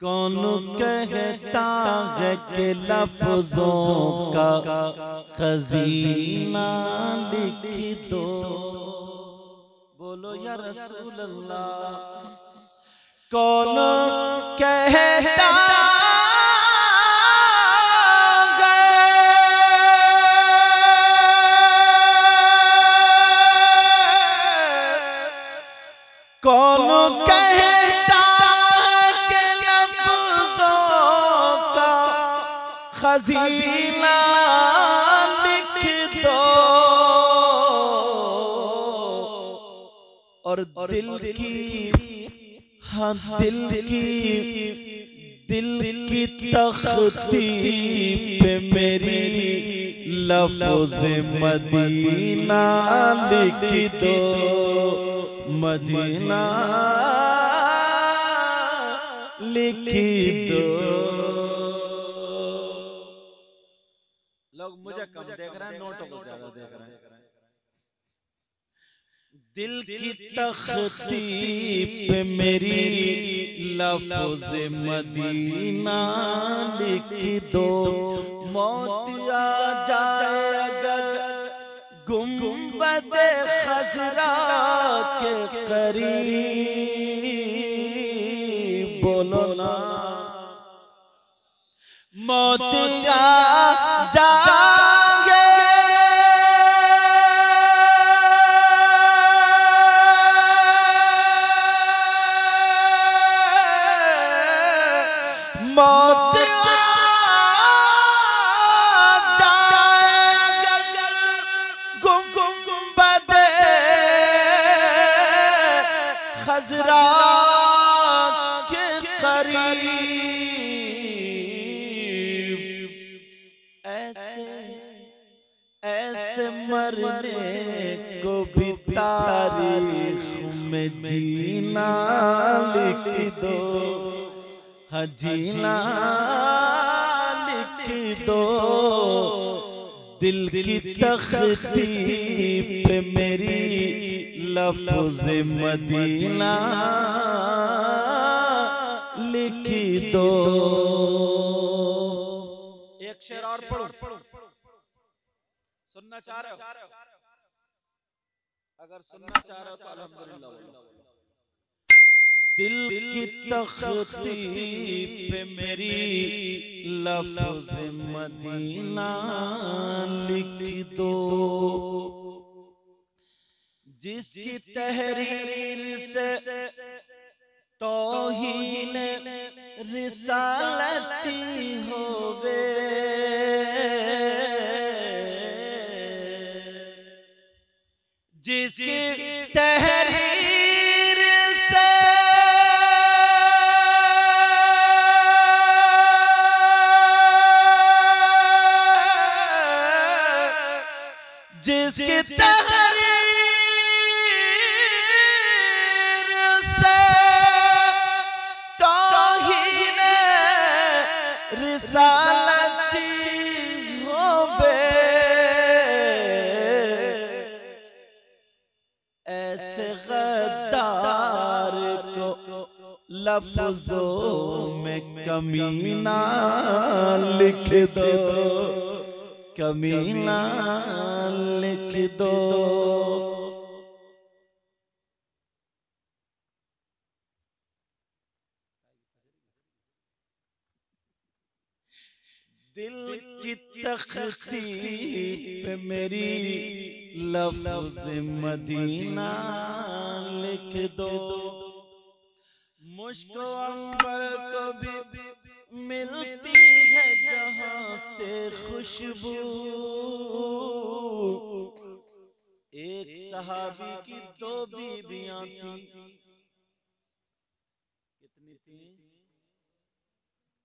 कौन कहता है कि लफ्जों का खजीना लिख दो। बोलो या रसूल अल्लाह। कौन कहता कौन कहता कि लफ्जों का खजीना लिख दो और दिल की, हाँ दिल की तख्ती पे मेरी लफ्ज़ मदीना लिख दो। मदीना लिख दो। लोग मुझे कम देख रहे हैं, नोटों को ज्यादा देख रहे हैं। दिल की तख्ती पे मेरी लफ्ज़ मदीना लिख दो। मौत आ जाए अगर गुंबद खजरा के करीब, बोलो ना। मौत आ जाएंगे मौत खजरा के करीब। ऐसे मरने को भी तारीख में जीना लिख दो। हाँ जीना लिख दो। दिल की तख्ती पे मेरी लफ्ज़ मदीना लिख दो। एक शेर और पढ़ो, सुनना चाह रहे हो? अगर सुनना चाह रहे हो तो अल्हम्दुलिल्लाह बोलो। दिल की तख्ती पे मेरी लफ्ज़ मदीना लिख दो। जिसकी तहरीर से तौहीन रिसालती होवे, जिसकी तहरीर से जिसकी तहरीर से तौहीन रिसालती होवे, ऐसे गद्दार को लफ्जों में कमीना लिख दो। कमीना लिख दो। दिल की तख्ती पे मेरी लफ्ज़ मदीना लिख दो। मुझको अंबर को भी मिलती है जहां से खुशबू। एक सहाबी की दो बीबियां थी। कितनी थी?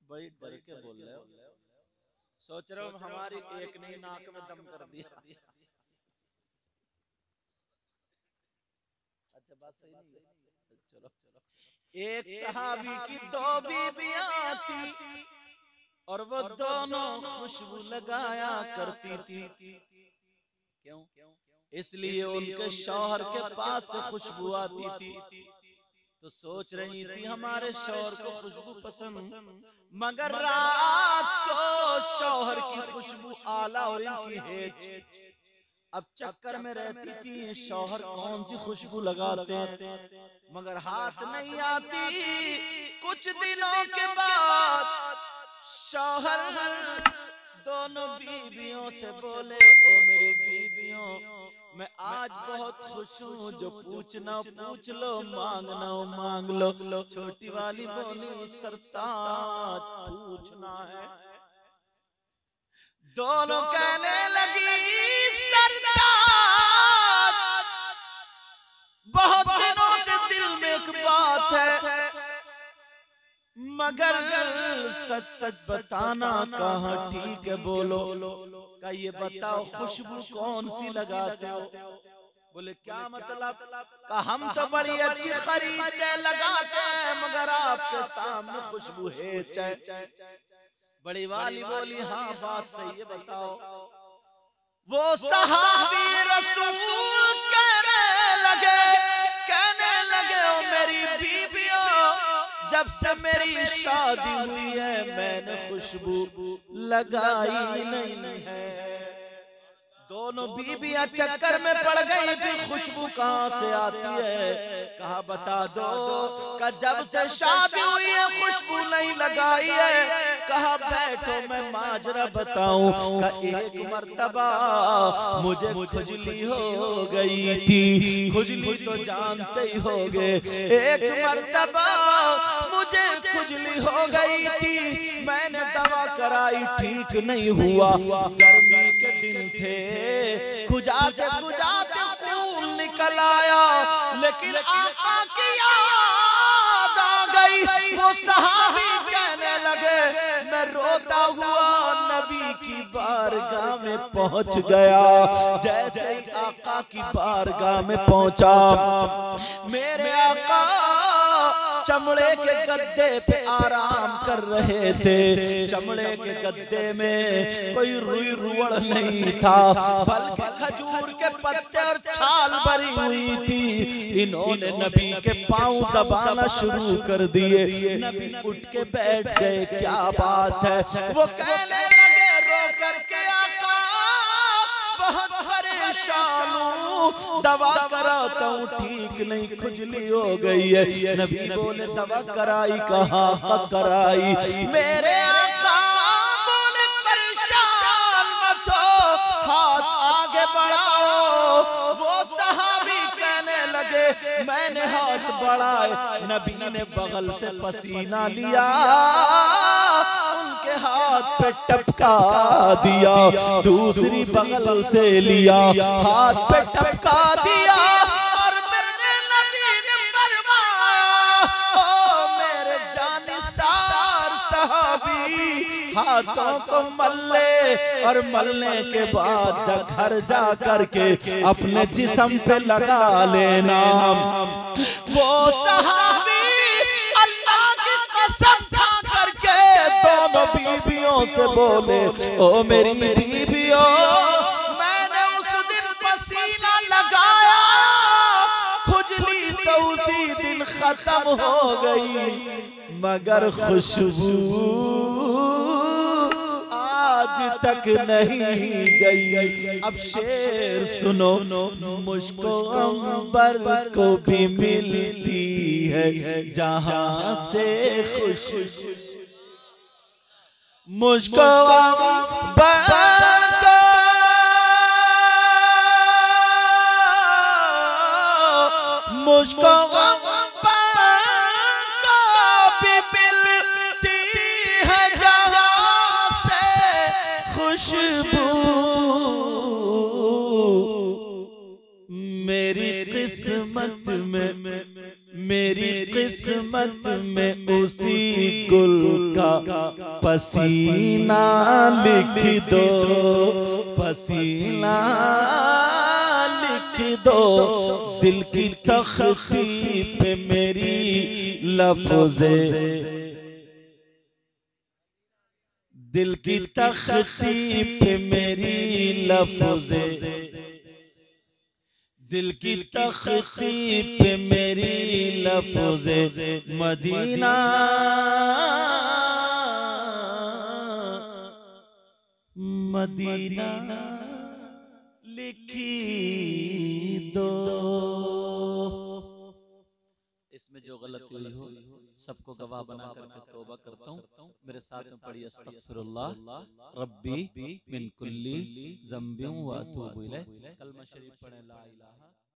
बड़ी डर के बोल रहे हो। सोच रहे हो हमारी एक ने नाक में दम कर दिया। अच्छा बात सही नहीं है। चलो, एक सहाबी की दो बीबियां थी और वो दोनों खुशबू लगाया करती थी। क्यों? इसलिए उनके शौहर के पास से खुशबू आती थी। तो सोच रही थी हमारे शौहर को खुशबू पसंद, मगर रात को शौहर की खुशबू आला और इनकी हेज। अब चक्कर में रहती थी शौहर कौन सी खुशबू लगाते हैं, मगर हाथ नहीं आती। कुछ दिनों के बाद शौहर दोनों बीवियों से बोले, ओ मेरी बीवियों, मैं आज बहुत खुश हूँ, जो पूछना पूछ लो, मांगना हो मांग लो। छोटी वाली बोली, सरताज पूछना है। दोनों कहने लगी, सरताज बहुत दिनों से दिल में एक बात है, मगर सच सच बताना, कहाँ ठीक है बोलो। का ये बताओ खुशबू कौन सी लगाते हो? बोले क्या मतलब? का हम तो बड़ी अच्छी खरीदते लगाते हैं, मगर आपके सामने खुशबू है। बड़ी वाली बोली, हाँ बात सही है, बताओ। वो सहाबी रसूल कहने लगे, ओ मेरी बीबियों, जब से मेरी शादी हुई है मैंने खुशबू लगाई नहीं है। दोनों बीबियां चक्कर में पड़ गई, फिर खुशबू कहाँ से आती है? कहा बता दो। का जब से शादी हुई है खुशबू नहीं लगाई है। कहा बैठो मैं माजरा बताऊं। का एक मर्तबा मुझे खुजली हो गई थी। खुजली तो जानते ही होगे, एक मर्तबा मुझे खुजली हो गई थी, मैंने दवा कराई ठीक नहीं हुआ। गर्मी के दिन थे, खुजाते खुजाते खून निकल आया, लेकिन आका की याद आ गई। वो सहाबी कहने लगे, मैं रोता हुआ नबी की बारगाह में पहुंच गया। जैसे ही आका की बारगाह में पहुंचा, मेरे आका चमड़े के गद्दे पे आराम कर रहे थे। चमड़े के गद्दे में कोई रुई रुवड़ नहीं था, बल्कि खजूर के पत्ते और छाल भरी हुई थी। इन्होंने नबी के पांव दबाना शुरू कर दिए। नबी उठ के बैठ गए, क्या बात है? वो कहने लगे रो करके, आका बहुत परेशान हूँ, दवा कराता हूँ ठीक नहीं, खुजली हो गई है। नबी बोले दवा कराई? कहाँ कराई? मेरे आका बोले परेशान मत हो, हाथ आगे बढ़ाओ। वो सहाबी कहने लगे, मैंने हाथ बढ़ाए, नबी ने बगल से पसीना लिया, उनके हाथ पे टपका दिया, दूसरी बगल से लिया, हाथ पे टपका दिया, और मेरे नबी ने फरमाया, ओ मेरे जानिसार सहाबी, हाथों को मल्ले, और मलने के बाद जब घर जा करके अपने जिस्म पे लगा लेना। वो सहाबी अल्लाह की कसम खा करके दोनों बीबियों से बोले, ओ मेरी बीबियों, मैंने उस दिन पसीना लगाया, खुजली तो उसी दिन खत्म हो गई, मगर खुशबू आज तक नहीं गई। अब शेर सुनो, मुझको अंबर को भी मिलती है जहां से खुशबू, मुझको अंबर को, मुझको खुशबू, मेरी किस्मत में, मेरी किस्मत में उसी गुल का पसीना लिख दो, पसीना लिख दो, दिल की तख्ती पे मेरी लफ्ज़े, दिल की तख्ती पे मेरी लफ्ज़े दिल की तख्ती पे मेरी लफ्ज़े मदीना मदीना लिखी दो। इसमें जो गलती हुई हो सबको गवाह बना करके तौबा करता हूँ। मेरे साथ में पढ़िए अस्तगफिरुल्लाह रब्बी मिन कुल्ली ज़ंबिन व अतूबु इलैह। कलमा शरीफ पढ़े ला इलाहा